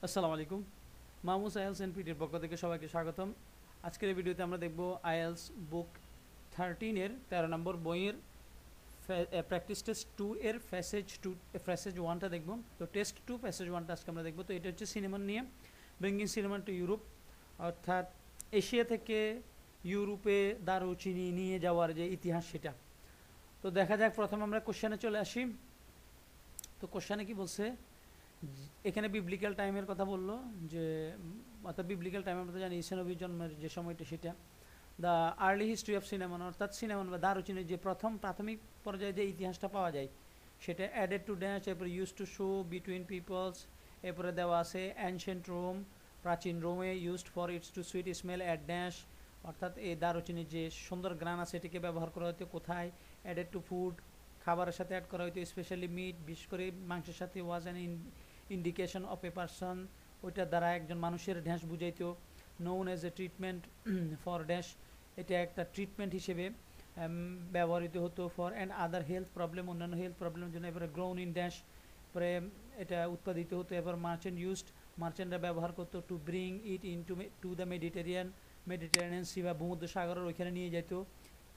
আসসালামু আলাইকুম। Mahmud IELTS and পিটির পক্ষ থেকে সবাইকে স্বাগতম। আজকের এই ভিডিওতে আমরা দেখব আইএলস বুক 13 এর 13 নম্বর বইয়ের প্র্যাকটিস টেস্ট 2 এর ফ্যাসেজ 1টা দেখব। তো টেস্ট 2 প্যাসেজ 1টা আজকে আমরা দেখব। তো এটা হচ্ছে সিনেমা নিয়ে, ব্রিঙ্গিং সিনেমা টু ইউরোপ, অর্থাৎ এশিয়া থেকে ইউরোপে দারুচিনি নিয়ে যাওয়ার যে ইতিহাস সেটা। তো দেখা যাক, প্রথমে আমরা কোশ্চেনে চলে আসি। তো কোশ্চেনে কি বলছে, এখানে বিবলিক্যাল টাইমের কথা বললো, যে অর্থাৎ বিবলিক্যাল টাইম আমরা জানি ঈসা নবীর জন্মের যে সময়টা সেটা। The early history of cinema, অর্থাৎ সিনেমা বা দারুচিনির যে প্রথম প্রাথমিক পর্যায়ে যে ইতিহাসটা পাওয়া যায় সেটা অ্যাডেড টু ড্যাশ, এরপরে use to show between peoples, এরপরে দেওয়া আছে অ্যানশিয়েন্ট রোম, প্রাচীন রোমে used for its to sweet smell add dash, অর্থাৎ এই দারুচিনির যে সুন্দর গ্রান আছে এটিকে ব্যবহার করা হতো কোথায়, অ্যাডেড টু ফুড, খাবারের সাথে অ্যাড করা হতো, স্পেশালি মিট, বিশেষ করে মাংসের সাথে, was an indication of a person, ওইটার দ্বারা একজন মানুষের ঢ্যাঁস বুঝাইতো। Known as a treatment for dash, এটা একটা ট্রিটমেন্ট হিসেবে ব্যবহৃত হতো। For and other health problem, অন্যান্য হেলথ প্রবলেমের জন্য। এবারে গ্রোন ইন ড্যাশ, পরে এটা উৎপাদিত হতো। এবার মার্চেন্ট ইউজড, মার্চেন্টরা ব্যবহার করতো। Two bring it in two the Mediterranean C বা ভূমধ্য সাগরের ওইখানে নিয়ে যেত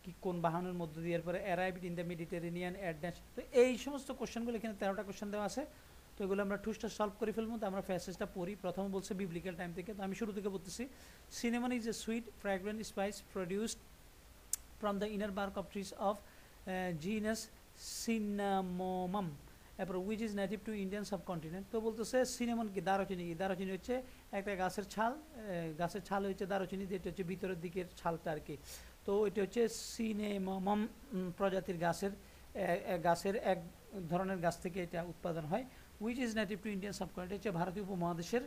কি কোন বাহনের মধ্য দিয়ে। এরপরে arrived in the Mediterranean at dash. তো এই সমস্ত কোশ্চেনগুলো এখানে 13টা কোশ্চেন দেওয়া আছে। তো এগুলো আমরা টুসটা সলভ করে ফেলবো। তো আমরা প্যাসেজটা পড়ি। প্রথমে বলছে বিবলিক্যাল টাইম থেকে, তো আমি শুরু থেকে বলতেছি। Cinnamon is a sweet fragrant spice produced from the inner bark of trees of genus cinnamomum, এরপর which is native to Indian subcontinent. তো বলতেছে সিনেমন কি, দারুচিনি কি, দারুচিনি হচ্ছে একটা গাছের ছাল, গাছের ছাল হচ্ছে দারুচিনি, যেটা হচ্ছে ভিতরের দিকের ছালটা আর কি। তো এটা হচ্ছে সিনেমম প্রজাতির গাছের এক ধরনের গাছ থেকে এটা উৎপাদন হয়। Which is native to Indian subcontinent, হচ্ছে ভারতীয় উপমহাদেশের,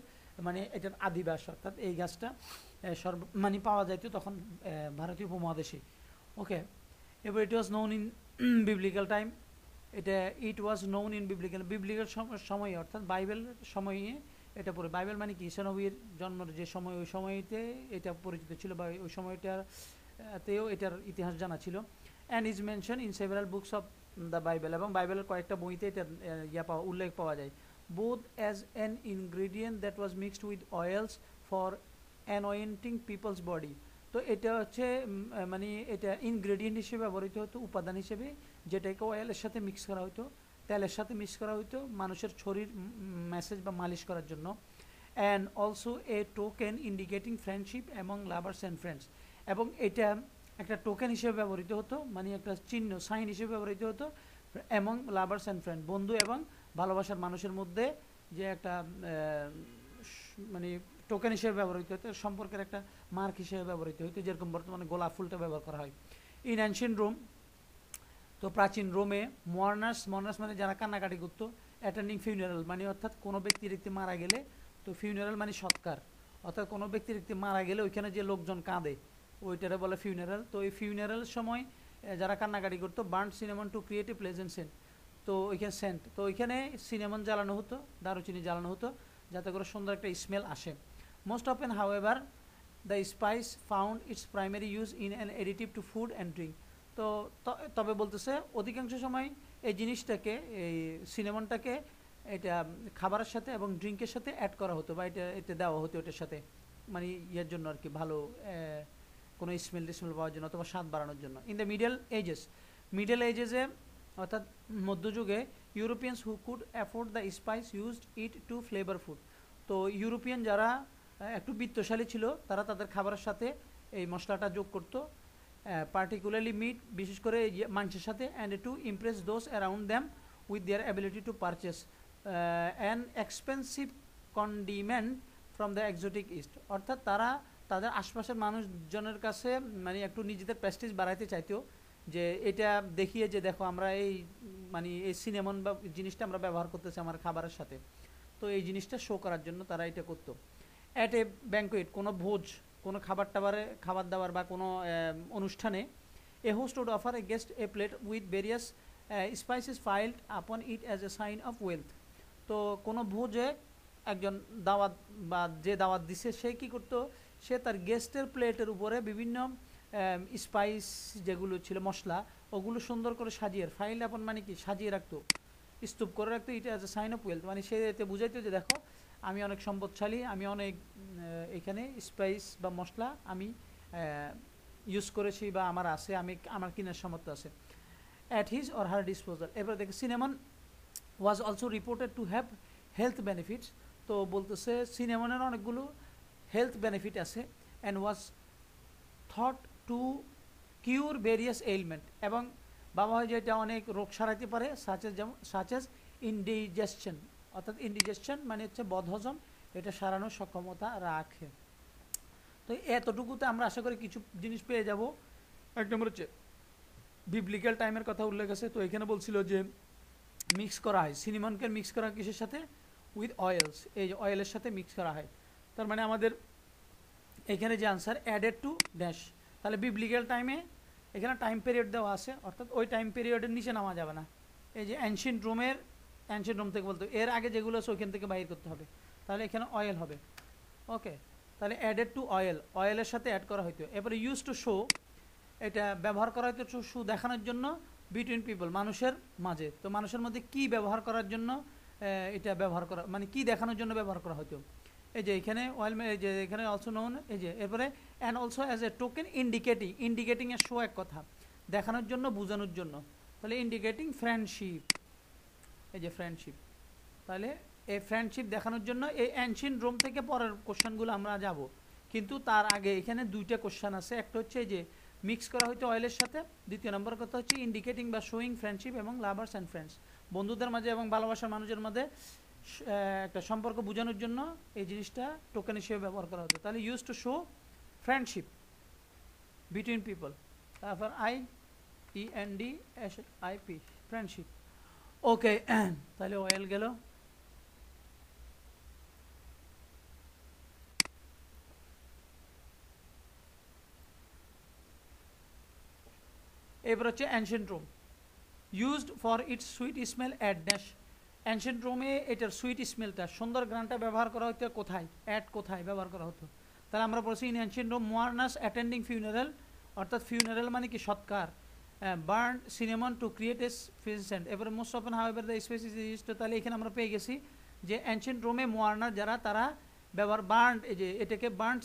মানে এটার আদিবাস, অর্থাৎ এই গাছটা মানে পাওয়া যাইতো তখন ভারতীয় উপমহাদেশে। ওকে, এবার it was known in biblical time, it was known in biblical সময়ে, অর্থাৎ বাইবেল সময়ে এটা পড়ে। বাইবেল মানে কি, ঈসা নবীর জন্মের যে সময়, ওই সময়তে এটা পরিচিত ছিল, বা ওই সময়টাতেও এটার ইতিহাস জানা ছিল। And is mention in several books of the Bible, এবং বাইবেলের কয়েকটা বইতে এটার উল্লেখ পাওয়া যায়। Both as an ingredient that was mixed with oils for anointing people's body. তো এটা হচ্ছে মানে এটা ইনগ্রেডিয়েন্ট হিসেবে ব্যবহৃত হতো, উপাদান হিসেবে, যেটাকে অয়েলের সাথে মিক্স করা হতো, তেলের সাথে মিক্স করা হতো মানুষের শরীর ম্যাসেজ বা মালিশ করার জন্য। And also a token indicating friendship among lovers and friends, এবং এটা একটা টোকেন হিসেবে ব্যবহৃত হতো, মানে একটা চিহ্ন, সাইন হিসেবে ব্যবহৃত হতো অ্যামং লাভার্স অ্যান্ড ফ্রেন্ড, বন্ধু এবং ভালোবাসার মানুষের মধ্যে, যে একটা মানে টোকেন হিসেবে ব্যবহৃত হতো, সম্পর্কের একটা মার্ক হিসেবে ব্যবহৃত হতো, যেরকম বর্তমানে গোলাপ ফুলটা ব্যবহার করা হয়। ইন অ্যানশিয়েন্ট রোম, তো প্রাচীন রোমে, মর্নার্স মানে যারা কান্নাকাটি করতো, অ্যাটেন্ডিং ফিউনারাল মানে অর্থাৎ কোনো ব্যক্তির একটি মারা গেলে, তো ফিউনারাল মানে সৎকার, অর্থাৎ কোনো ব্যক্তির একটি মারা গেলে ওইখানে যে লোকজন কাঁদে ওইটারে বলে ফিউনারাল। তো এই ফিউনারাল সময় যারা কান্নাকাটি করতো, burn cinnamon to create a pleasant scent, তো ওইখানে সেন্ট, তো ওইখানে সিনেমন জ্বালানো হতো, দারুচিনি জ্বালানো হতো, যাতে করে সুন্দর একটা স্মেল আসে। Most often however the spice found its primary use in an additive to food and drink. তো তবে বলতেছে অধিকাংশ সময় এই জিনিসটাকে, এই সিনেমনটাকে এটা খাবারের সাথে এবং ড্রিঙ্কের সাথে অ্যাড করা হতো, বা এটা দেওয়া হতো এটার সাথে, মানে ইয়ের জন্য আর কি, ভালো কোনো স্মেল পাওয়ার জন্য, অথবা স্বাদ বাড়ানোর জন্য। ইন দ্য মিডল এজেসে অর্থাৎ মধ্যযুগে, Europeans who could afford the spice used it to flavour food. তো ইউরোপিয়ান যারা একটু বিত্তশালী ছিল, তারা তাদের খাবারের সাথে এই মশলাটা যোগ করতো, পার্টিকুলারলি মিট, বিশেষ করে মাংসের সাথে, and to impress those around them with their ability to purchase an expensive condiment from the exotic east, অর্থাৎ তারা তাদের আশপাশের মানুষজনের কাছে মানে একটু নিজেদের প্রেস্টিজ বাড়াইতে চাইতো, যে এটা দেখিয়ে যে দেখো আমরা এই মানে এই সিনেমন বা জিনিসটা আমরা ব্যবহার করতেছি আমার খাবারের সাথে, তো এই জিনিসটা শো করার জন্য তারা এটা করতো। অ্যাট এ ব্যাঙ্কোয়েট, কোনো ভোজ, কোনো খাবার দাবার বা কোনো অনুষ্ঠানে, a host would offer a guest a plate with various spices piled upon it as a sign of wealth. তো কোনো ভোজে একজন দাওয়াত বা যে দাওয়াত দিছে সে কী করতো, সে তার গেস্টের প্লেটের উপরে বিভিন্ন স্পাইস যেগুলো ছিল, মশলা, ওগুলো সুন্দর করে সাজিয়ে, ফাইল আপন মানে কি, সাজিয়ে রাখতো, স্তূপ করে রাখতো, it as a sign of wealth, মানে সে এতে বুঝাইতো যে দেখো আমি অনেক সম্পদশালী, আমি অনেক এখানে স্পাইস বা মশলা আমি ইউজ করেছি বা আমার আছে, আমার কেনার সামর্থ্য আছে। At his or her disposal. এবার দেখে cinnamon was also reported to have health benefits. তো বলতেছে সিনেমনের অনেকগুলো হেলথ বেনিফিট আছে। And was thought to cure various element, এবং বাবা হয় যে এটা অনেক রোগ সারাইতে পারে, সাচেস ইনডিজেশন, অর্থাৎ ইনডিজেশন মানে হচ্ছে বদহজম, এটা সারানোর সক্ষমতা রাখে। তো এতটুকুতে আমরা আশা করি কিছু জিনিস পেয়ে যাব। এক নম্বর হচ্ছে বিবলিক্যাল টাইমের কথা উল্লেখ আছে। তো এখানে বলছিল যে মিক্স করা হয়, সিনেমনকে মিক্স করা কিসের সাথে? উইথ অয়েলস, এই যে অয়েলের সাথে মিক্স করা হয়। তার মানে আমাদের এখানে যে আনসার অ্যাডেড টু ড্যাশ, তাহলে বিবলিক্যাল টাইমে এখানে টাইম পিরিয়ড দেওয়া আছে, অর্থাৎ ওই টাইম পিরিয়ডের নিচে নামা যাবে না। এই যে অ্যানশিয়েন্ট রোম থেকে বলতে এর আগে যেগুলো আছে ওইখান থেকে বাইর করতে হবে, তাহলে এখানে অয়েল হবে। ওকে, তাহলে অ্যাডেড টু অয়েল, অয়েলের সাথে অ্যাড করা হইতো। এরপরে ইউজ টু শো, এটা ব্যবহার করা হয়তো শো দেখানোর জন্য, বিটুইন পিপল, মানুষের মাঝে। তো মানুষের মধ্যে কি ব্যবহার করার জন্য এটা ব্যবহার করা, মানে কি দেখানোর জন্য ব্যবহার করা হতো। এই যে এখানে অয়েল, এই যে এখানে অলসো নোন, এই যে এরপরে and also as a token indicating এর শো, এক কথা দেখানোর জন্য, বোঝানোর জন্য। তাহলে ইন্ডিকেটিং ফ্রেন্ডশিপ, এই যে ফ্রেন্ডশিপ, তাহলে এই ফ্রেন্ডশিপ দেখানোর জন্য এই অ্যানশিয়েন্ট রোম থেকে পরের কোশ্চেনগুলো আমরা যাব, কিন্তু তার আগে এখানে দুইটা কোশ্চেন আছে। একটা হচ্ছে এই যে মিক্স করা হয়তো অয়েলের সাথে, দ্বিতীয় নম্বর কথা হচ্ছে ইন্ডিকেটিং বা শোয়িং ফ্রেন্ডশিপ এবং লাভার্স অ্যান্ড ফ্রেন্ডস, বন্ধুদের মাঝে এবং ভালোবাসার মানুষের মধ্যে একটা সম্পর্ক বোঝানোর জন্য এই জিনিসটা টোকেন হিসেবে ব্যবহার করা হতো। তাহলে use to show friendship between people, তারপর IENDSHIP, ফ্রেন্ডশিপ। ওকে, তাহলে অয়েল গেল। এবার হচ্ছে ancient Rome, used for its sweet smell at dash. Ancient রোমে এটার সুইট স্মেলটা, সুন্দর গ্রানটা ব্যবহার করা হতো কোথায়? অ্যাট, কোথায় ব্যবহার করা হতো? তাহলে আমরা বলছি in ancient Rome mourners attending funeral, অর্থাৎ ফিউনারেল মানে কি সৎকার, burn cinnamon to create a pleasant. এবারে most often however the species is to, তাহলে এখানে আমরা পেয়ে গেছি যে অ্যানশিয়েন্ট রোমে মোয়ার্নার যারা, তারা ব্যবহার বার্ন, এই যে এটাকে বার্ন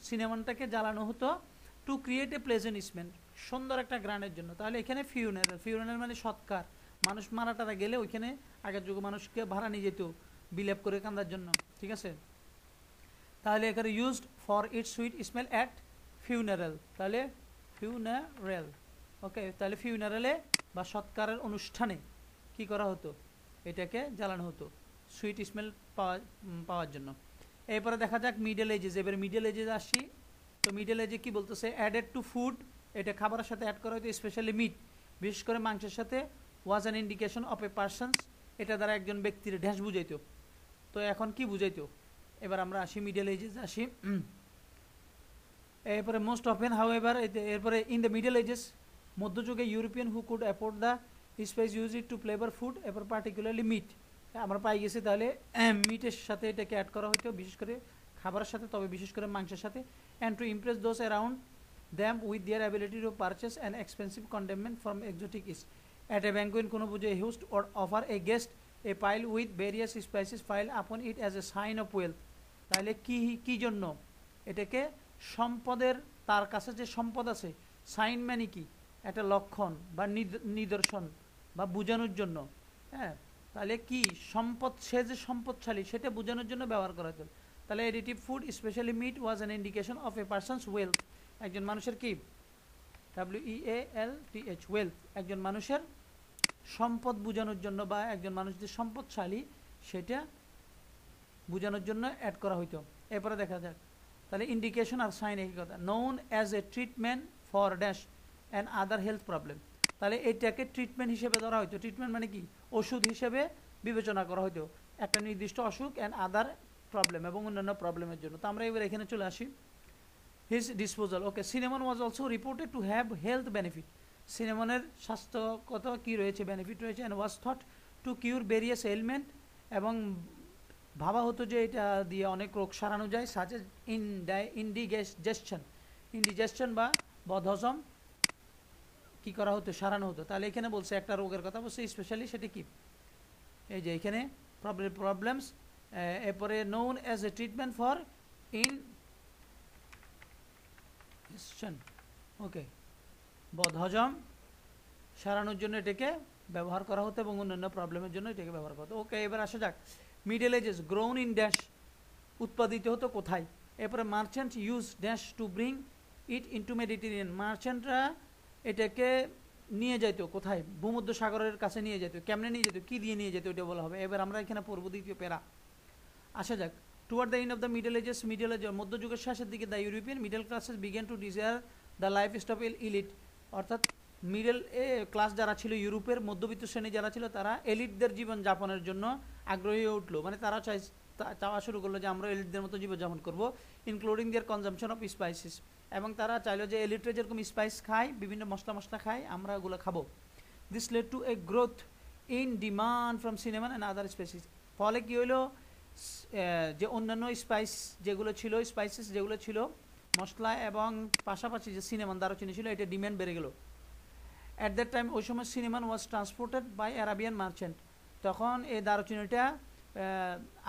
সিনেমনটাকে জ্বালানো হতো two create a pleasant smell, সুন্দর একটা গ্রানের জন্য। তাহলে এখানে ফিউনারেল মানে সৎকার, মানুষ মারা টারা গেলে ওইখানে আগের যুগে মানুষকে ভাড়া নিয়ে যেত বিলাপ করে কান্দার জন্য, ঠিক আছে। তাহলে এখানে used for its sweet smell at funeral, তাহলে ফিউনারেল। ওকে, তাহলে ফিউনারেলে বা সৎকারের অনুষ্ঠানে কি করা হতো? এটাকে জ্বালানো হতো সুইট স্মেল পাওয়ার জন্য। এরপরে দেখা যাক মিডল এজেস। এবার মিডল এজেস আসছি। তো মিডল এজে কি বলতেছে? অ্যাডেড টু ফুড, এটা খাবারের সাথে অ্যাড করা হতো, স্পেশালি মিট, বিশেষ করে মাংসের সাথে। Was an indication of a persons, এটা দ্বারা একজন ব্যক্তির ঢ্যাস বুঝাইতো। তো এখন কি বুঝাইতো? এবার আমরা আসি মিডল এজেস আসি। এরপরে মোস্ট অফেন হাউএভার, এরপরে ইন দ্য মিডল এজেস, মধ্যযুগে European who could afford the spice use it to flavour food, এরপর পার্টিকুলারলি মিট, আমরা পাই গেছি। তাহলে মিটের সাথে এটাকে অ্যাড করা হতো, বিশেষ করে খাবারের সাথে, তবে বিশেষ করে মাংসের সাথে। And to impress those around them with their ability to purchase an expensive containment from exotic east. At a banquet কোনো বুঝে host or offer a guest a pile with various spices file upon it as a sign of wealth. তাহলে কি জন্য? এটাকে সম্পদের, তার কাছে যে সম্পদ আছে, সাইন মানে কি? একটা লক্ষণ বা নিদর্শন বা বোঝানোর জন্য। হ্যাঁ, তাহলে কি সম্পদ, সে যে সম্পদশালী সেটা বোঝানোর জন্য ব্যবহার করা হতো। তাহলে additive food specially meat was an indication of a persons wealth, একজন মানুষের কি, WEALTH, ওয়েলথ, একজন মানুষের সম্পদ বোঝানোর জন্য বা একজন মানুষ যে সম্পদশালী সেটা বোঝানোর জন্য অ্যাড করা হইতো। এরপরে দেখা যাক, তাহলে ইন্ডিকেশন আর সাইন একই কথা। Known as a treatment for dash and other health problem, তাহলে এটাকে ট্রিটমেন্ট হিসেবে ধরা হইতো। ট্রিটমেন্ট মানে কি? ওষুধ হিসেবে বিবেচনা করা হইতো একটা নির্দিষ্ট অসুখ অ্যান্ড আদার প্রবলেম, এবং অন্যান্য প্রবলেমের জন্য। তো আমরা এবার এখানে চলে আসি। His disposal. Okay, cinnamon was also reported to have health benefit, সিনেমনের স্বাস্থ্যগত কী রয়েছে, বেনিফিট রয়েছে। And was thought to cure various element, এবং ভাবা হতো যে এটা দিয়ে অনেক রোগ সারানো যায়। সাচ এজ ইন্ডিজেশন বা বদহজম কি করা হতো? সারানো হতো। তাহলে এখানে বলছে একটা রোগের কথা বলছে স্পেশালি, সেটা কি? এই যে এখানে প্রবলেমস এরপরে known as a treatment for indigestion, okay, বদহজম সারানোর জন্য এটাকে ব্যবহার করা হতো এবং অন্যান্য প্রবলেমের জন্য এটাকে ব্যবহার করা হতো। ওকে, এবার আসা যাক middle ages grown in dash, উৎপাদিত হতো কোথায়। এরপরে merchant use dash to bring it into Mediterranean, মার্চেন্টরা এটাকে নিয়ে যেত কোথায়, ভূমধ্য সাগরের কাছে নিয়ে যেত। কেমনে নিয়ে যেত, কী দিয়ে নিয়ে যেত, ওইটা বলা হবে। এবার আমরা এখানে পড়ব দ্বিতীয় প্যারা। আসা যাক, toward the end of the middle ages, middle age মধ্যযুগের শেষের দিকে the European middle classes began to desire the life style elite, অর্থাৎ মিডল ক্লাস যারা ছিল, ইউরোপের মধ্যবিত্ত শ্রেণী যারা ছিল, তারা এলিটদের জীবনযাপনের জন্য আগ্রহী হয়ে উঠলো। মানে তারা চাওয়া শুরু করলো যে আমরা এলিটদের মতো জীবনযাপন করবো, including their consumption of spices, এবং তারা চাইলো যে এলিটরা যেরকম স্পাইস খায়, বিভিন্ন মশলা খায়, আমরা ওগুলো খাবো। This led to a growth in demand from cinnamon and other spices, ফলে কী হলো, যে অন্যান্য স্পাইসেস যেগুলো ছিল মশলা এবং পাশাপাশি যে সিনেমান দারুচিনি ছিল, এটা ডিমান্ড বেড়ে গেল। অ্যাট দ্যাট টাইম, ওই সময় cinnamon was transported by Arabian merchant, তখন এই দারুচিনিটা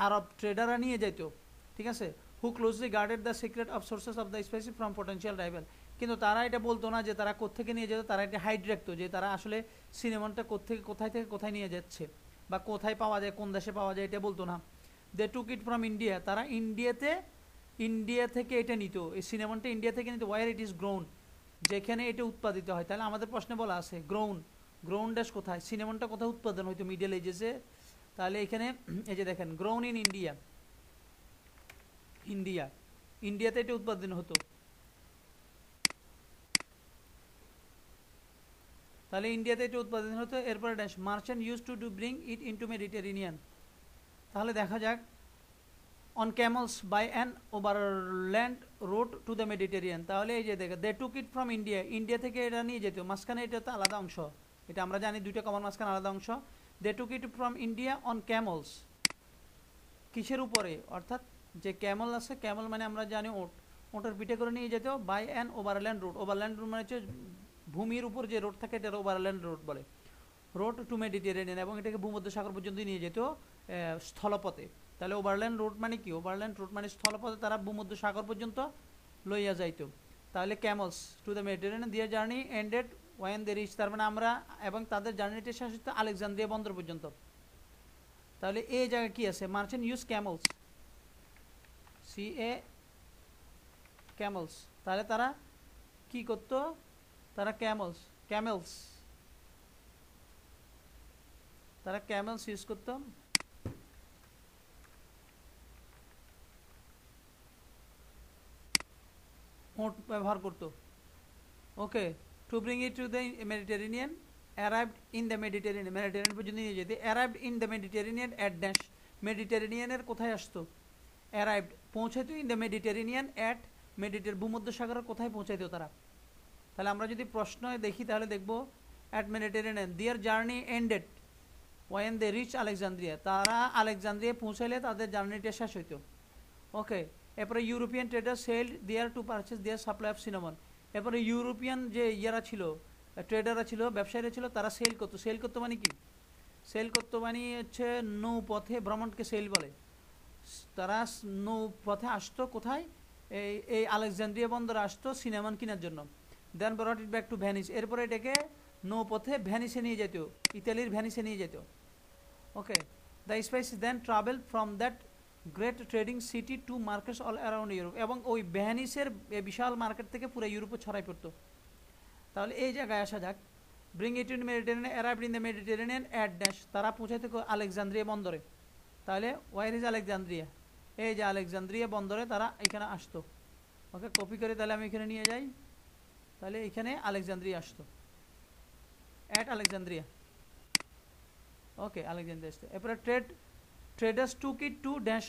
আরব ট্রেডাররা নিয়ে যেত, ঠিক আছে, who closely guarded the secret of sources of the spicy from potential rival. কিন্তু তারা এটা বলতো না যে তারা কোত্থেকে নিয়ে যেত, তারা এটা হাইড রাখতো যে তারা আসলে সিনেমানটা কোথায় থেকে কোথায় নিয়ে যাচ্ছে বা কোথায় পাওয়া যায়, কোন দেশে পাওয়া যায়, এটা বলতো না। দে টুক ইট ফ্রম ইন্ডিয়া, তারা ইন্ডিয়া থেকে এটা নিত, এই সিনেমানটা ইন্ডিয়া থেকে নিত, ওয়ার ইট ইজ গ্রোন, যেখানে এটা উৎপাদিত হয়। তাহলে আমাদের প্রশ্নে বলা আছে গ্রোন ড্যাশ কোথায়, সিনেমানটা কোথায় উৎপাদন হয়তো মিডল এজেসে। তাহলে এখানে এই যে দেখেন গ্রোন ইন ইন্ডিয়াতে এটা উৎপাদন হতো। তাহলে ইন্ডিয়াতে এটা উৎপাদন হতো। এরপরে dash merchant use to bring it into Mediterranean. তাহলে দেখা যাক on camels by an overland road to the Mediterranean. তাহলে এই যে দেখে দে টুক ইট ফ্রম ইন্ডিয়া থেকে এটা নিয়ে যেত, মাঝখানে এটা তো আলাদা অংশ, এটা আমরা জানি দুইটা কমন, মাঝখানে আলাদা অংশ। They took it from India on camels, কিসের উপরে, অর্থাৎ যে ক্যামেল আছে, ক্যামেল মানে আমরা জানি ওটের পিঠে করে নিয়ে যেত, by an overland road, overland road মানে হচ্ছে ভূমির উপর যে রোড থাকে, এটা ওভারল্যান্ড রোড বলে, রোড টু মেডিটেরিয়ান, এবং এটাকে ভূমধ্য সাগর পর্যন্ত নিয়ে যেত স্থলপথে। তাহলে ওভারল্যান্ড রোড মানে কি, ওভারল্যান্ড রোড মানে স্থলপথে তারা ভূমধ্য সাগর পর্যন্ত লইয়া যাইত। তাহলে camels to the Mediterranean their journey ended when they reach, তার মানে আমরা, এবং তাদের জার্নিটা শেষ হতো আলেকজান্দ্রিয়া বন্দর পর্যন্ত। তাহলে এই জায়গায় কি আছে, মার্চেন্ট ইউজ ক্যামেলস, ক্যামেলস, তাহলে তারা কি করত, তারা ক্যামেলস ইউজ করত, ওট ব্যবহার করত। Okay, to bring it to the Mediterranean, arrived in the Mediterranean পর্যন্ত নিয়ে যেতে। Arrived in the Mediterranean at dash, মেডিটেরিয়ানের কোথায় আসতো, অ্যারাইভড পৌঁছাইতো, ইন দ্য মেডিটেরিয়ান অ্যাট ভূমধ্য সাগরের কোথায় পৌঁছাইতো তারা। তাহলে আমরা যদি প্রশ্ন দেখি তাহলে দেখব at Mediterranean, their journey ended when they reach Alexandria, তারা আলেকজান্দ্রিয়া পৌঁছাইলে তাদের জার্নিটা শেষ হইতো। ওকে, এরপরে European trader sell their to purchase their supply of cinnamon, এরপরে ইউরোপিয়ান যে ইয়ারা ছিল, ট্রেডাররা ছিল, ব্যবসায়ীরা ছিল, তারা সেল করতো মানে কি, সেল করতো মানে হচ্ছে নৌপথে ভ্রমণকে সেল বলে। তারা নৌপথে আসতো কোথায়, এই আলেকজান্দ্রিয়া বন্দরে আসতো সিনেমান কেনার জন্য। Then brought it back to Venice, এরপরে এটাকে নৌপথে ভ্যানিসে নিয়ে যেত, ইতালির ভ্যানিসে নিয়ে যেত। Okay, the spice then travel from that great trading city to markets all around Europe, এবং ওই ভ্যানিসের বিশাল মার্কেট থেকে পুরো ইউরোপে ছড়াই পড়তো। তাহলে এই জায়গায় আসা যাক, bring it in Mediterranean, arrived in the Mediterranean at dash, তারা পৌঁছাইতে আলেকজান্দ্রিয়া বন্দরে। তাহলে ওয়ার ইজ আলেকজান্দ্রিয়া, এই যে আলেকজান্দ্রিয়া বন্দরে তারা এখানে আসতো। ওকে, কপি করে তাহলে আমি এখানে নিয়ে যাই, তাহলে এখানে আলেকজান্দ্রিয়া আসতো, অ্যাট আলেকজান্দ্রিয়া। ওকে, আলেকজান্দ্রিয়া আসতো। এরপরে traders took it to dash,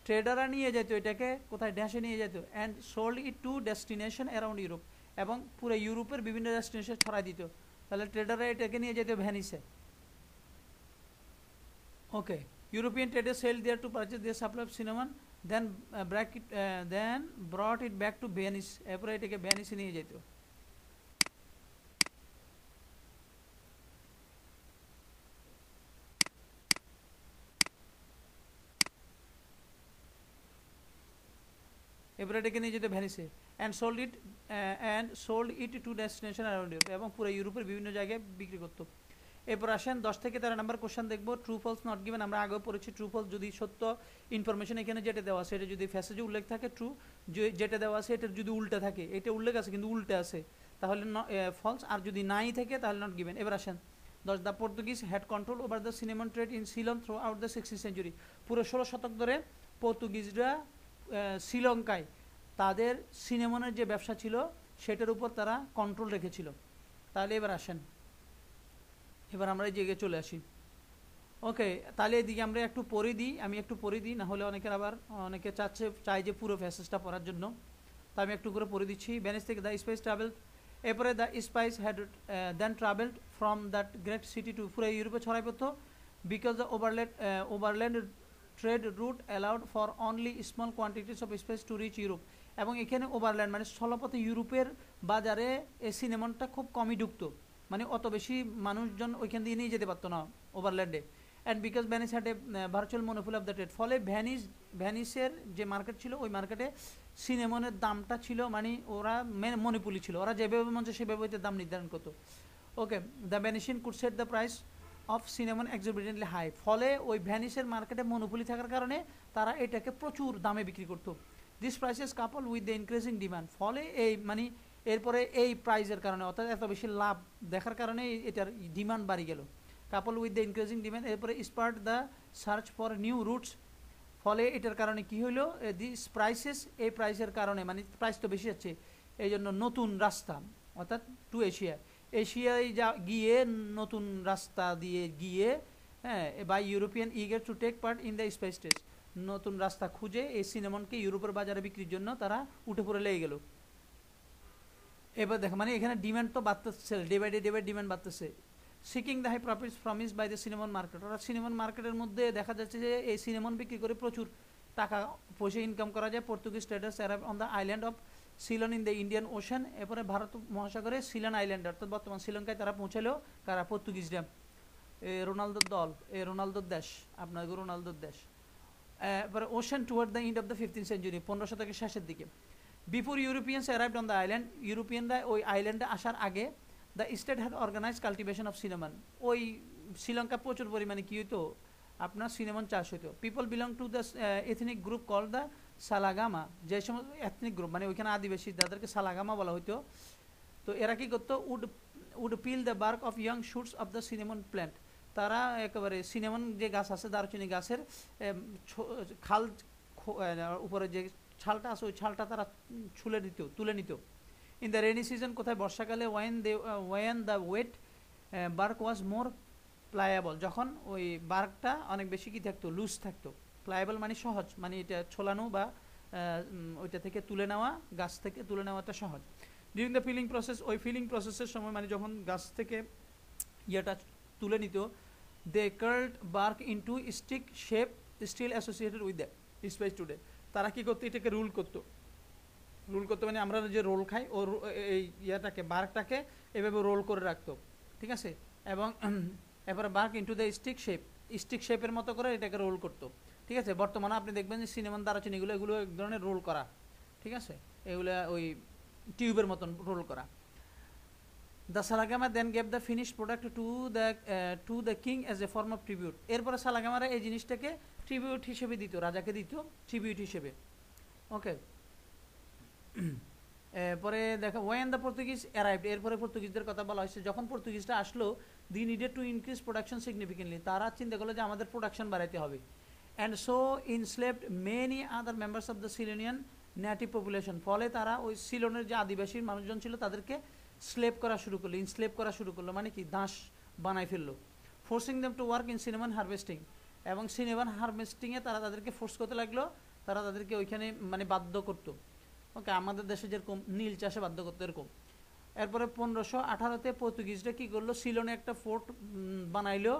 ট্রেডাররা নিয়ে যেত এটাকে কোথায়, ড্যাশে নিয়ে যেত, and sold it to destination around Europe, এবং পুরো ইউরোপের বিভিন্ন ডেস্টিনেশন ছড়াই দিত। তাহলে ট্রেডাররা এটাকে নিয়ে যেত ভ্যানিসে। Okay, European trader sell their to purchase their supply of cinnamon, then brought it back to Venice, এরপরে এটাকে ভ্যানিসে নিয়ে যেত। এরপরে এটাকে নিয়ে যেত ভ্যানিসে and sold it to destination around Europe, এবং পুরো ইউরোপের বিভিন্ন জায়গায় বিক্রি করতো। এরপর আসেন 10 থেকে 13 নম্বর কোশ্চেন দেখবো, ট্রু ফলস নট গিভেন। আমরা আগেও পড়েছি ট্রু ফলস, যদি সত্য ইনফরমেশন এখানে যেটা দেওয়া আছে এটা যদি ফ্যাসেজে উল্লেখ থাকে ট্রু, যেটা দেওয়া আছে এটা যদি উল্টা থাকে, এটা উল্লেখ আছে কিন্তু উল্টে আছে তাহলে ফলস, আর যদি নাই থাকে তাহলে নট গিভেন। এবার আসেন 10, the Portuguese had control over the cinnamon trade in Ceylon through out the 16th century. পুরো 16 শতক ধরে পর্তুগিজরা শ্রীলঙ্কায় তাদের সিনেমনের যে ব্যবসা ছিল সেটার উপর তারা কন্ট্রোল রেখেছিল। তাহলে এবার আসেন, এবার আমরা এই জায়গায় চলে আসি। ওকে, তাহলে এদিকে আমরা একটু পড়ে দিই, আমি একটু পড়ে দিই, না হলে অনেকের আবার অনেকে চাই যে পুরো প্যাসেজটা পড়ার জন্য, তো আমি একটু করে পড়ে দিচ্ছি। ভেনিস থেকে দ্য স্পাইস ট্রাভেলড, এরপরে the spice had then travelled from that great city to, পুরো ইউরোপে ছড়াই পড়তো, because the overland trade route allowed for only small quantities of spice to reach Europe. এবং এখানে ওভারল্যান্ড মানে স্থলপথে ইউরোপের বাজারে এই সিনেমনটা খুব কমই ঢুকতো, মানে অত বেশি মানুষজন ওইখান দিয়ে নিয়ে যেতে পারতো না ওভারল্যান্ডে। And because Venice had a virtual monopoly of the trade, ফলে ভ্যানিসের যে মার্কেট ছিল ওই মার্কেটে সিনেমনের দামটা ছিল, মানে ওরা মনোপলি ছিল, ওরা যেভাবে মন চায় সেভাবে দাম নির্ধারণ করতো। Okay, the Venetian could set the price of cinnamon exorbitantly high, ফলে ওই ভ্যানিসের মার্কেটে মনোপলি থাকার কারণে তারা এটাকে প্রচুর দামে বিক্রি করতো। This prices couple with the increasing demand, ফলে এই মানে এরপরে এই প্রাইসের কারণে অর্থাৎ এত বেশি লাভ দেখার কারণে এটার ডিমান্ড বাড়ি গেল। Couple with the increasing demand, এরপরে spurred the search for new routes, ফলে এটার কারণে কি হলো, দিস প্রাইসেস, এই প্রাইসের কারণে মানে প্রাইস তো বেশি যাচ্ছে, এই জন্য নতুন রাস্তা অর্থাৎ টু এশিয়ায় গিয়ে নতুন রাস্তা দিয়ে গিয়ে, হ্যাঁ, by European eager to take part in the spice trade, নতুন রাস্তা খুঁজে এই সিনেমনকে ইউরোপের বাজারে বিক্রির জন্য তারা উঠে পড়ে লেগে গেল। এবার দেখো মানে এখানে ডিমান্ড তো বাড়তেছে, ডে বাই ডে ডিমান্ড বাড়তেছে। Seeking the high profits promise by the cinnamon market, ওরা সিনেমন মার্কেটের মধ্যে দেখা যাচ্ছে যে এই সিনেমন বিক্রি করে প্রচুর টাকা পয়সা ইনকাম করা যায়। Portuguese traders arrive on the island of Ceylon in the Indian ocean, এরপরে ভারত মহাসাগরে সিলন আইল্যান্ড অর্থাৎ বর্তমান শ্রীলঙ্কায় তারা পৌঁছালো কারা, পর্তুগিজরা। রোনালদোর দল, রোনালদোর দেশ, আপনার রোনালদোর দেশ। এরপরে ocean toward the end of the 15th century, 15 শতকের শেষের দিকে। Before Europeans arrived on the island, ইউরোপিয়ানরা ওই আইল্যান্ডে আসার আগে the state had organise cultivation of cinnamon, ওই শ্রীলঙ্কা প্রচুর পরিমাণে কী হইতো আপনার সিনেমন চাষ হইতো। People belong to the ethnic group call the Salagama, যে সমস্ত এথনিক গ্রুপ মানে ওইখানে আদিবাসী যাদেরকে সালাগামা বলা হইতো, তো এরা কী করতো, would peel the bark of young shoots of the cinnamon plant, তারা একেবারে সিনেমন যে গাছ আছে দারুচিনি গাছের খাল উপরে যে ছালটা আছে ওই ছালটা তারা তুলে নিত। ইন দ্য রেনি সিজন, কোথায় বর্ষাকালে, ওয়েন দ্য ওয়েট বার্ক ওয়াজ মোর প্লায়েবল, যখন ওই বার্কটা অনেক বেশি কি থাকতো, লুজ থাকতো। প্লায়েবল মানে সহজ, মানে এটা ছোলানো বা ওইটা থেকে তুলে নেওয়া, গাছ থেকে তুলে নেওয়াটা সহজ। ডিউরিং দ্য ফিলিং প্রসেস, ওই ফিলিং প্রসেসের সময় মানে যখন গাছ থেকে ইয়েটা তুলে নিত, they curled bark into stick shape still associated with the spice today, তারা কী করতো, এটাকে রুল করতো মানে আমরা যে রোল খাই ও এই ইয়েটাকে বার্কটাকে এভাবে রোল করে রাখতো, ঠিক আছে, এবং এরপরে বার্ক ইনটু দ্য স্টিক শেপের মতো করে এটাকে রোল করতো, ঠিক আছে। বর্তমানে আপনি দেখবেন যে সিনেমান দারুচিনিগুলো এগুলো এক ধরনের রোল করা, ঠিক আছে, এগুলো ওই টিউবের মতন রোল করা। The Salagama then gave the finish product to the king as a form of tribute, এরপরে সালাগামারা এই জিনিসটাকে ট্রিবিউট হিসেবে দিত, রাজাকে দিত ট্রিবিউট হিসেবে। ওকে, পরে দেখো ওয়েন দ্য পর্তুগিজ অ্যারাইভড, এরপরে পর্তুগিজদের কথা বলা হয়েছে, যখন পর্তুগিজরা আসলো, they needed to increase production significantly, তারা চিন্তা করলো যে আমাদের প্রোডাকশন বাড়াইতে হবে। And so enslaved many other members of the Ceylonian native population, ফলে তারা ওই সিলোনের যে আদিবাসী মানুষজন ছিল তাদেরকে স্লেভ করা শুরু করলো, ইনস্লেভ করা শুরু করলো, মানে কি দাস বানাই ফেললো। Forcing them to work in cinnamon harvesting, এবং সিনেমান হারভেস্টিংয়ে তারা তাদেরকে ফোর্স করতে লাগলো, তারা তাদেরকে ওইখানে মানে বাধ্য করতো। ওকে, আমাদের দেশে যেরকম নীল চাষে বাধ্য করতো এরকম। এরপরে 1518-তে পর্তুগিজরা কী করলো, সিলনে একটা ফোর্ট বানাইলো,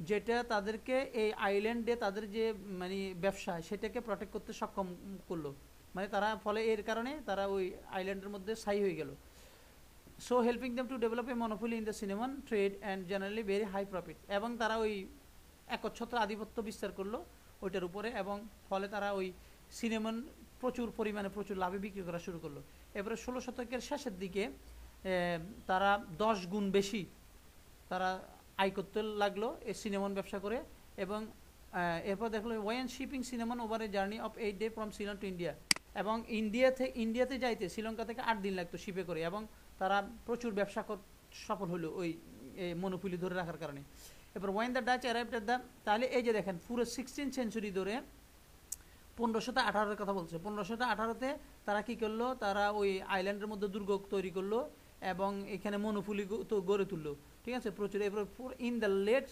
যেটা তাদেরকে এই আইল্যান্ডে তাদের যে মানে ব্যবসা সেটাকে প্রোটেক্ট করতে সক্ষম করলো, মানে তারা ফলে এর কারণে তারা ওই আইল্যান্ডের মধ্যে স্থায়ী হয়ে গেল। So helping them to develop a monopoly in the cinnamon trade and generally very high profit, এবং তারা ওই একচ্ছত্র আধিপত্য বিস্তার করলো ওইটার উপরে, এবং ফলে তারা ওই সিনেমন প্রচুর পরিমাণে প্রচুর লাভে বিক্রি করা শুরু করলো। এবারে 16 শতকের শেষের দিকে তারা 10 গুণ বেশি তারা আয় করতে লাগলো এই সিনেমন ব্যবসা করে। এবং এরপর দেখলো when shipping cinnamon over a journey of 8 day from Sri Lanka to India, এবং ইন্ডিয়াতে যাইতে শ্রীলঙ্কা থেকে 8 দিন লাগতো শিপে করে, এবং তারা প্রচুর ব্যবসা সফল হলো ওই মনোপলি ধরে রাখার কারণে। এরপর when the Dutch arrived at the, তাহলে এই যে দেখেন পুরো 16th সেঞ্চুরি ধরে 1518-এর কথা বলছে, 1518-তে তারা কি করলো, তারা ওই আইল্যান্ডের মধ্যে দুর্গ তৈরি করলো এবং এখানে মনোপলি তো গড়ে তুললো, ঠিক আছে, প্রচুর। এরপর in the late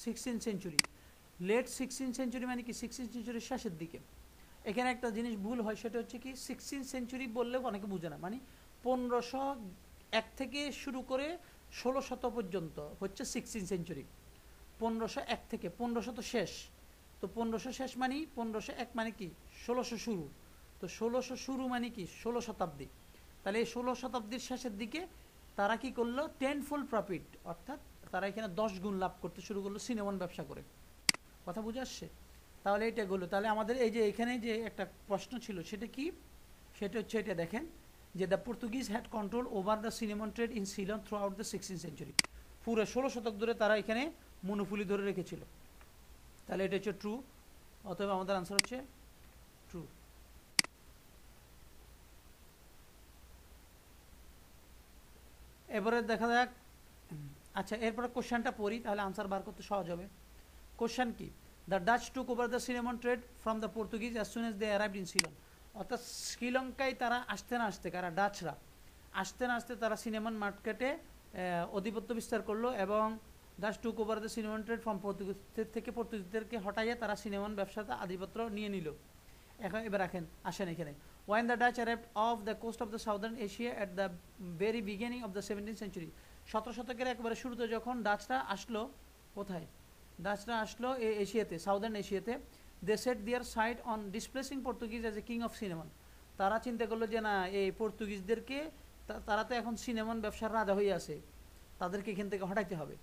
16th century, late 16th century মানে কি 16th সেঞ্চুরির শেষের দিকে। এখানে একটা জিনিস ভুল হয়, সেটা হচ্ছে কি 16th সেঞ্চুরি বললেও অনেকে বুঝে না, মানে 1501 থেকে শুরু করে 1600 পর্যন্ত হচ্ছে 16th সেঞ্চুরি। 1501 থেকে 1500 তো শেষ, তো 1500 শেষ মানে 1501 মানে কি 1600 শুরু, তো 1600 শুরু মানে কি 16 শতাব্দী। তাহলে এই 16 শতাব্দীর শেষের দিকে তারা কি করলো, 10-fold প্রফিট, অর্থাৎ তারা এখানে 10 গুণ লাভ করতে শুরু করলো সিনেমন ব্যবসা করে। কথা বুঝে আসছে? তাহলে এটা গেলো। তাহলে আমাদের এই যে এখানে যে একটা প্রশ্ন ছিল সেটা কি, সেটা হচ্ছে এটা দেখেন যে the Portuguese had control over the cinnamon trade in Ceylon through out the 16th century. পুরো 16 শতক ধরে তারা এখানে মনোপলি ধরে রেখেছিল। তাহলে এটা হচ্ছে ট্রু, অতএব আমাদের আনসার হচ্ছে ট্রু। এবারে দেখা যাক, আচ্ছা এরপরে কোশ্চেনটা পড়ি, তাহলে আনসার বার করতে সহজ হবে। কোশ্চেন কি, the Dutch took over the cinnamon trade from the Portuguese as soon as they arrived in Ceylon. অর্থাৎ শ্রীলঙ্কায় তারা আসতে না আসতে, কারা, ডাচরা আসতে না আসতে তারা সিনেমন মার্কেটে আধিপত্য বিস্তার করলো, এবং Dutch took over the cinnamon trade from পর্তুগিজদের থেকে পর্তুগিজদেরকে হটাইয়ে তারা সিনেমন ব্যবসাতে আধিপত্য নিয়ে নিল। এখন এবার আসেন এখানে, when the Dutch arrived off the coast of the southern Asia at the very beginning of the 17th century. 17 শতকের একেবারে শুরুতে যখন ডাচরা আসলো, কোথায় ডাচরা আসলো, এশিয়াতে, সাউদার্ন এশিয়াতে, they set their side on displacing Portuguese as a king of cinnamon. তারা চিন্তা করলো যে না, এই পর্তুগিজদেরকে, তারা তো এখন সিনেমন ব্যবসার রাজা হয়ে আছে, তাদেরকে এখান থেকে হটাইতে হবে।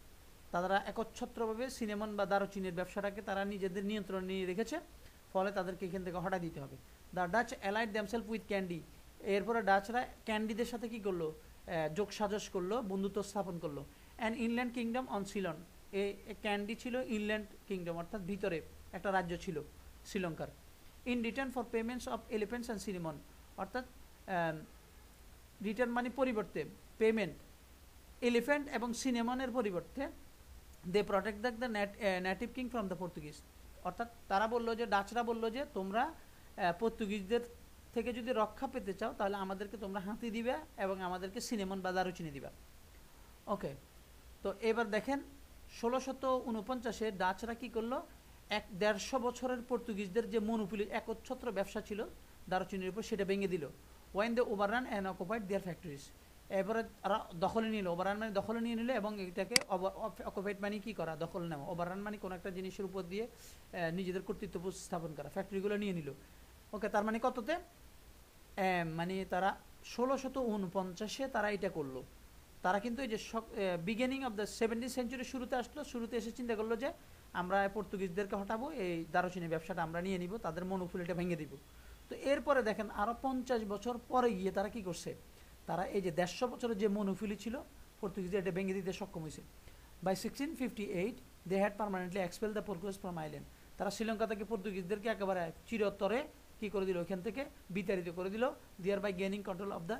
তারা একচ্ছত্রভাবে সিনেমন বা দারুচিনির ব্যবসাটাকে তারা নিজেদের নিয়ন্ত্রণে নিয়ে রেখেছে, ফলে তাদেরকে এখান থেকে হটাই দিতে হবে। The Dutch allied themself with candy. এরপরে ডাচরা ক্যান্ডিদের সাথে কি করলো, যোগ সাজস করলো, বন্ধুত্ব স্থাপন করলো। And inland kingdom on Ceylon. এই ক্যান্ডি ছিল ইনল্যান্ড কিংডম, অর্থাৎ ভিতরে একটা রাজ্য ছিল শ্রীলঙ্কার। In return for payments of elephants and cinnamon, অর্থাৎ রিটার্ন মানে পরিবর্তে, পেমেন্ট এলিফ্যান্ট এবং সিনেমনের পরিবর্তে they protect the native king from the Portuguese. অর্থাৎ তারা বললো যে, ডাচরা বললো যে তোমরা পর্তুগিজদের থেকে যদি রক্ষা পেতে চাও তাহলে আমাদেরকে তোমরা হাতি দিবে এবং আমাদেরকে সিনেমন বা দারুচিনি দিবা। ওকে, তো এবার দেখেন 1649-এ ডাচরা কি করলো, 150 বছরের পর্তুগিজদের যে মনোপলি একচ্ছত্র ব্যবসা ছিল দারুচিনির উপর, সেটা ভেঙে দিল। When they overran and occupied their factories. এবারে তারা দখলে নিল, ওভাররান মানে দখলে নিয়ে নিল, এবং এটাকে অকুপাইড মানে কি করা, দখল নেওয়া। ওভাররান মানে কোনো একটা জিনিসের উপর দিয়ে নিজেদের কর্তৃত্ব স্থাপন করা, ফ্যাক্টরিগুলো নিয়ে নিল। ওকে, তার মানে কততে, মানে তারা 1649-এ তারা এটা করলো। তারা কিন্তু এই যে beginning of the 17th century শুরুতে আসলো, শুরুতে এসে চিন্তা করলো যে আমরা পর্তুগিজদেরকে হটাবো, এই দারুচিনি ব্যবসাটা আমরা নিয়ে নিব, তাদের মনোপলিটা ভেঙে দিব। তো এরপরে দেখেন আরও 50 বছর পরে গিয়ে তারা কি করছে, তারা এই যে 150 বছরের যে মনোপলি ছিল পর্তুগিজদের, এটা ভেঙে দিতে সক্ষম হয়েছে। By 1658 they had permanently expel the Portuguese from island. তারা শ্রীলঙ্কা থেকে পর্তুগিজদেরকে একেবারে চিরতরে কি করে দিল, ওইখান থেকে বিতাড়িত করে দিল। Their by gaining control of the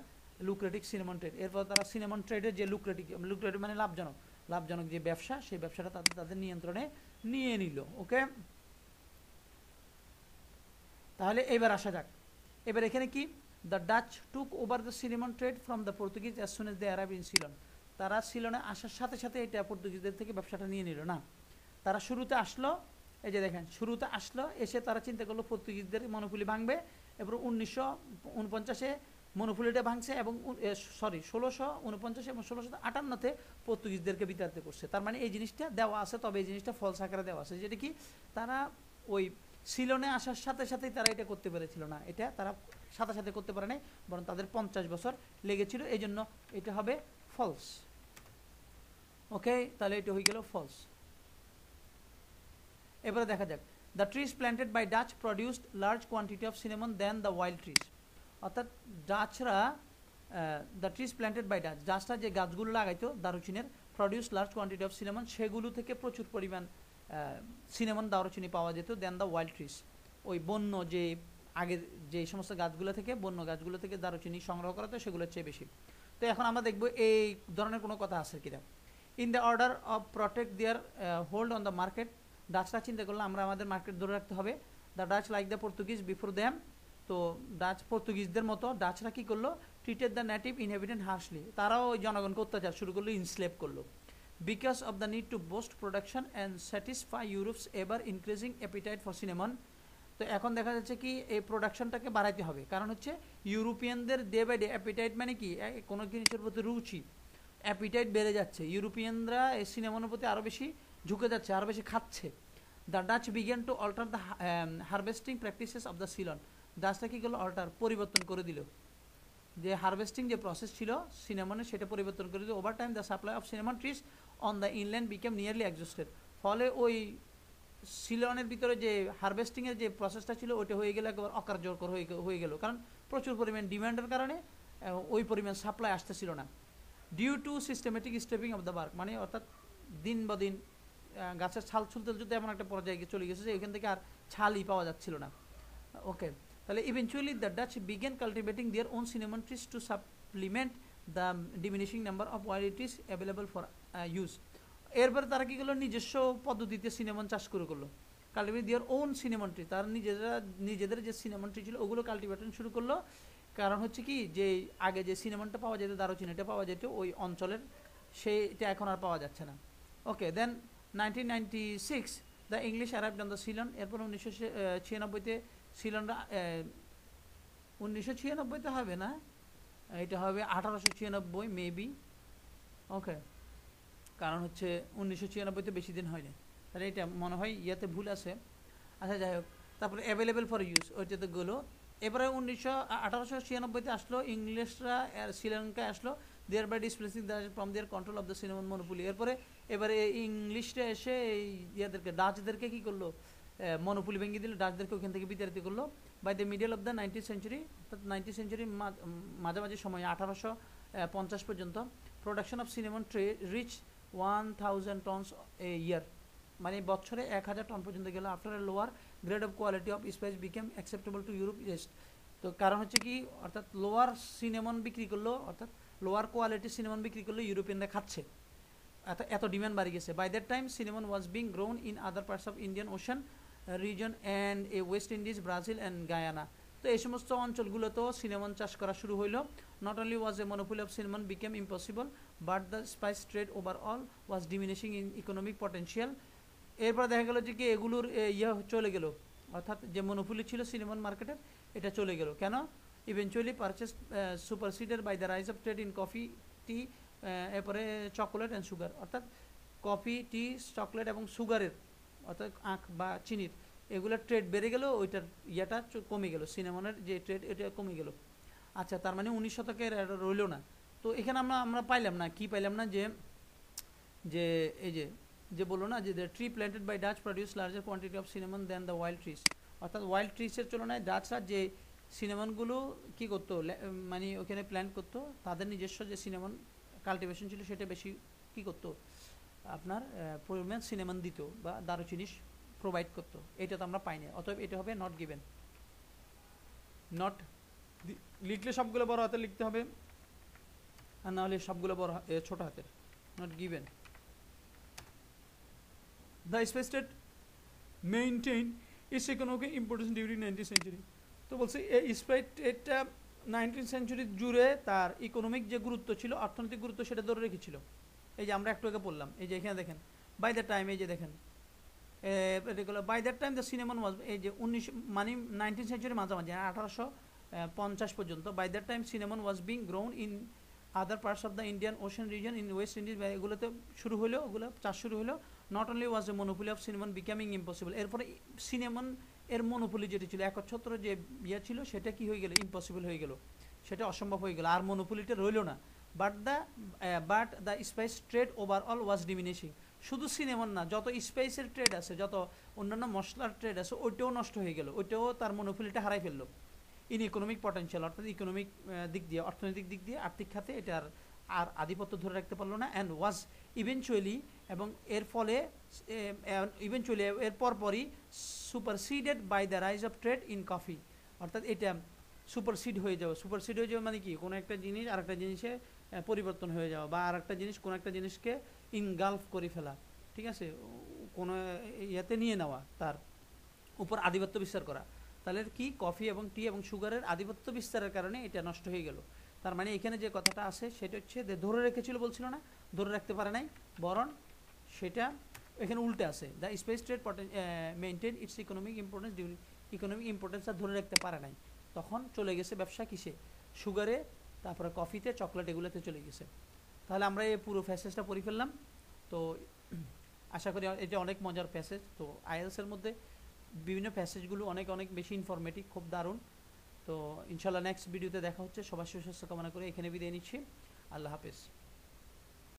lucrative cinnamon trade. এরপর তারা সিনেমন ট্রেডের যে লুক্রেটিভ মানে লাভজনক যে ব্যবসা, সেই ব্যবসাটা তাদের নিয়ন্ত্রণে নিয়ে নিল। ওকে, তাহলে এবার আসা যাক, এবার এখানে কি, the Dutch took over the cinnamon trade from the Portuguese as soon as they arrive in Ceylon. তারা সিলনে আসার সাথে সাথে এটা পর্তুগিজদের থেকে ব্যবসাটা নিয়ে নিল না। তারা শুরুতে আসলো, এই যে দেখেন শুরুতে আসলো, এসে তারা চিন্তা করলো পর্তুগিজদের মনোপলি ভাঙবে। এরপর 1949-এ মনোপলিটা ভাঙছে, এবং 1649 এবং 1658-তে পর্তুগিজদেরকে বিতাড়িত করছে। তার মানে এই জিনিসটা দেওয়া আছে, তবে এই জিনিসটা ফলস আকারে দেওয়া আছে, যেটা কি তারা ওই সিলনে আসার সাথে সাথেই তারা এটা করতে পেরেছিল না, এটা তারা সাথে সাথে করতে পারে নাই, বরং তাদের 50 বছর লেগেছিল, এই জন্য এটা হবে ফলস। ওকে, তাহলে এটা হয়ে গেল ফলস। এবারে দেখা যাক, the trees planted by Dutch produced large quantity of cinnamon then the wild trees. অর্থাৎ ডাচরা দ্য ট্রিজ প্ল্যান্টেড বাই ডাচরা যে গাছগুলো লাগাইতো দারুচিনের produce large quantity of cinnamon, সেগুলো থেকে প্রচুর পরিমাণ সিনেমন দারুচিনি পাওয়া যেত দেন দ্য ওয়াইল্ড ট্রিজ। ওই বন্য যে আগে যে সমস্ত গাছগুলো থেকে, বন্য গাছগুলো থেকে দারুচিনি সংগ্রহ করা তো সেগুলোর চেয়ে বেশি। তো এখন আমরা দেখব এই ধরনের কোনো কথা আছে কিনা। In the order of protect their hold on the market, ডাচরা চিন্তা করলে আমরা আমাদের মার্কেট ধরে রাখতে হবে। The Dutch like the Portuguese before them, তো ডাচ পর্তুগিজদের মতো ডাচরা কী করলো, treated the native inhabitant harshly, তারাও ওই জনগণকে অত্যাচার শুরু করলো, ইনস্লেভ করলো। Because of the need to boost production and satisfy Europe's ever increasing appetite for cinnamon. তো এখন দেখা যাচ্ছে কি এই প্রোডাকশনটাকে বাড়াইতে হবে, কারণ হচ্ছে ইউরোপিয়ানদের ডে বাই ডে অ্যাপিটাইট মানে কি, কোনো জিনিসের প্রতি রুচি, অ্যাপিটাইট বেড়ে যাচ্ছে, ইউরোপিয়ানরা এই সিনেমার প্রতি আরও বেশি ঝুঁকে যাচ্ছে, আরও বেশি খাচ্ছে। The Dutch began to alter the harvesting practices of the Ceylon, ডাচটা কী করলো, অল্টার পরিবর্তন করে দিল, যে হারভেস্টিং যে প্রসেস ছিল সিনেমনের সেটা পরিবর্তন করে দিল। Over time the supply of cinnamon trees on the inland became nearly exhausted, ফলে ওই সিলনের ভিতরে যে হারভেস্টিংয়ের যে প্রসেসটা ছিল ওইটা হয়ে গেলে একবার অকার্যকর হয়ে গেল, কারণ প্রচুর পরিমাণ ডিমান্ডের কারণে ওই পরিমাণ সাপ্লাই আসতেছিল না। Due to systematic stripping of the bark, মানে অর্থাৎ দিন বা দিন গাছের ছাল ছুলতে যদি এমন একটা পর্যায়ে চলে গেছে যে এখান থেকে আর ছালই পাওয়া যাচ্ছিল না। ওকে, তাহলে eventually the Dutch began cultivating their own cinnamon trees to supplement the diminishing number of varieties available for use. এরপরে তারা কী করলো, নিজস্ব পদ্ধতিতে সিনেমন চাষ করলো, cultivate their own cinnamon tree, তারা নিজেদের যে সিনেমন ট্রি ছিল ওগুলো কাল্টিভেশন শুরু করলো। কারণ হচ্ছে কি, যে আগে যে সিনেমনটা পাওয়া যেত, দারুচিনিটা পাওয়া যেত ওই অঞ্চলের, সেইটা এখন আর পাওয়া যাচ্ছে না। ওকে, দেন 1996 the English arrived on the Ceylon, এরপর 1996-তে সিলনরা, 1996-তে হবে না, এটা হবে 1896 মেবি। ওকে, কারণ হচ্ছে 1996-তে বেশি দিন হয়নি, তাহলে এটা মনে হয় ইয়াতে ভুল আছে। আচ্ছা যাই হোক, তারপরে অ্যাভেলেবেল ফর ইউজ ওইটাতে গেলো। এবারে 1896-তে আসলো ইংলিশরা, শ্রীলঙ্কায় আসলো, thereby displacing the from their control of the cinnamon monopoly. এবারে ইংলিশরা এসে ইয়াদেরকে, ডাচদেরকে কী করলো, মনোপলি ভেঙে দিল, ডাচদেরকে ওখান থেকে বিতাড়িত করলো। By the middle of the 19th century, অর্থাৎ 19th সেঞ্চুরির মাঝামাঝি সময় 1850 পর্যন্ত, production of cinnamon reach 1000 tons a year, মানে বছরে 1000 টন পর্যন্ত গেল। After a lower grade of quality of spice became acceptable to Europe east. তো কারণ হচ্ছে কি, অর্থাৎ লোয়ার সিনেমন বিক্রি করলো, অর্থাৎ লোয়ার কোয়ালিটির সিনেমন বিক্রি করলো, ইউরোপিয়ানরা খাচ্ছে, এত ডিমান্ড বাড়ি গেছে। By that time cinnamon was being grown in other parts of Indian Ocean region and a West Indies, Brazil and Guyana. তো এই সমস্ত অঞ্চলগুলোতেও সিনেমন চাষ করা শুরু হইলো। Not only was a monopoly of cinnamon became impossible, but the spice trade overall was diminishing in economic potential. এরপর দেখা গেল যে কি এগুলোর চলে গেল, অর্থাৎ যে মনোপলি ছিল সিনেমন মার্কেটের এটা চলে গেল। কেন? Eventually purchase superseded by the rise of trade in coffee, tea, এরপরে চকোলেট অ্যান্ড সুগার, অর্থাৎ কফি, টি, চকলেট এবং সুগারের, অর্থাৎ আখ বা চিনির, এগুলোর ট্রেড বেড়ে গেল, ওইটার ইয়েটা কমে গেল, সিনেমনের যে ট্রেড এটা কমে গেল। আচ্ছা, তার মানে 19 শতকের এটা রইল না। তো এখানে আমরা পাইলাম না, কি পাইলাম না, যে এই যে বললো না যে the tree planted by Dutch produce larger quantity of cinnamon then the wild trees, অর্থাৎ ওয়াইল্ড ট্রিজের তুলনায় ডাচরা যে সিনেমনগুলো কী করতো, মানে ওখানে প্ল্যান্ট করতো, তাদের নিজস্ব যে সিনেমন কাল্টিভেশন ছিল সেটা বেশি কী করতো, আপনার পরিমাণ সিনেমন দিত বা দারুচিনি প্রোভাইড করতো। এটা তো আমরা পাই না, অতএব এটা হবে নট গিভেন। নট লিখলে সবগুলো বড় হাতে লিখতে হবে, আর না হলে সবগুলো বড় ছোট হাতের। Not given. The Spice Trade maintained its economic importance during 19th century. তো বলছি এই স্পাইস ট্রেডটা 19th সেঞ্চুরি জুড়ে তার ইকোনমিক যে গুরুত্ব ছিল, অর্থনৈতিক গুরুত্ব, সেটা ধরে রেখেছিল। এই যে আমরা একটু আগে বললাম, এই যে এখানে দেখেন বাই দ্য টাইম, এই যে দেখেন by that time the cinnamon was, এই যে 19th সেঞ্চুরি মাঝামাঝি 1850 পর্যন্ত, by that time cinnamon was being grown in other parts of the Indian Ocean region in West Indies, এগুলোতে শুরু হলো, ওগুলো চাষ শুরু হলো। Not only was a monopoly of cinnamon becoming impossible, এরপরে সিনেমন এর মনোপলি যেটি ছিল, একচ্ছত্র যে ইয়ে ছিল, সেটা কি হয়ে গেল, ইম্পসিবল হয়ে গেল, সেটা অসম্ভব হয়ে গেল, আর মনোপলিটা রইল না। But the spice trade overall was diminishing, শুধু সিনেমার না, যত স্পাইসের ট্রেড আছে, যত অন্যান্য মশলার ট্রেড আছে, ওইটাও নষ্ট হয়ে গেল, ওইটাও তার মনোফিলিটা হারাই ফেললো। ইন ইকোনমিক পটেনশিয়াল, অর্থাৎ ইকোনমিক দিক দিয়ে, অর্থনৈতিক দিক দিয়ে, আর্থিক খাতে এটার আর আধিপত্য ধরে রাখতে পারলো না। অ্যান্ড ওয়াজ ইভেনচুয়ালি, এবং এর ফলে ইভেনচুয়ালি এর পরপরই superseded by the rise of trade in coffee, অর্থাৎ এটা সুপারসিড হয়ে যাবে। সুপারসিড হয়ে যাবে মানে কি, কোনো একটা জিনিস আর একটা জিনিসে পরিবর্তন হয়ে যাওয়া, বা আর একটা জিনিস কোনো একটা জিনিসকে ইনগালফ করে ফেলা, ঠিক আছে, কোনো ইয়েতে নিয়ে নেওয়া, তার উপর আধিপত্য বিস্তার করা। তাহলে কি, কফি এবং টি এবং সুগারের আধিপত্য বিস্তারের কারণে এটা নষ্ট হয়ে গেল। তার মানে এখানে যে কথাটা আছে সেটা হচ্ছে যে ধরে রেখেছিল, বলছিল না, ধরে রাখতে পারে নাই, বরং সেটা এখানে উল্টে আছে। The spice trade maintain its economic importance during, economic ইম্পর্টেন্সটা ধরে রাখতে পারে নাই, তখন চলে গেছে ব্যবসা কিসে, সুগারে, তারপরে কফিতে, চকলেট, এগুলোতে চলে গেছে। তাহলে আমরা এই পুরো প্যাসেজটা পড়ে ফেললাম। তো আশা করি এটা অনেক মজার প্যাসেজ। তো আইএলসের মধ্যে বিভিন্ন প্যাসেজগুলো অনেক অনেক বেশি ইনফরমেটিভ, খুব দারুণ। তো ইনশাল্লাহ নেক্সট ভিডিওতে দেখা হচ্ছে। সবার সুস্বাস্থ্য কামনা করে এখানে বিদায় নিচ্ছি। আল্লাহ হাফেজ।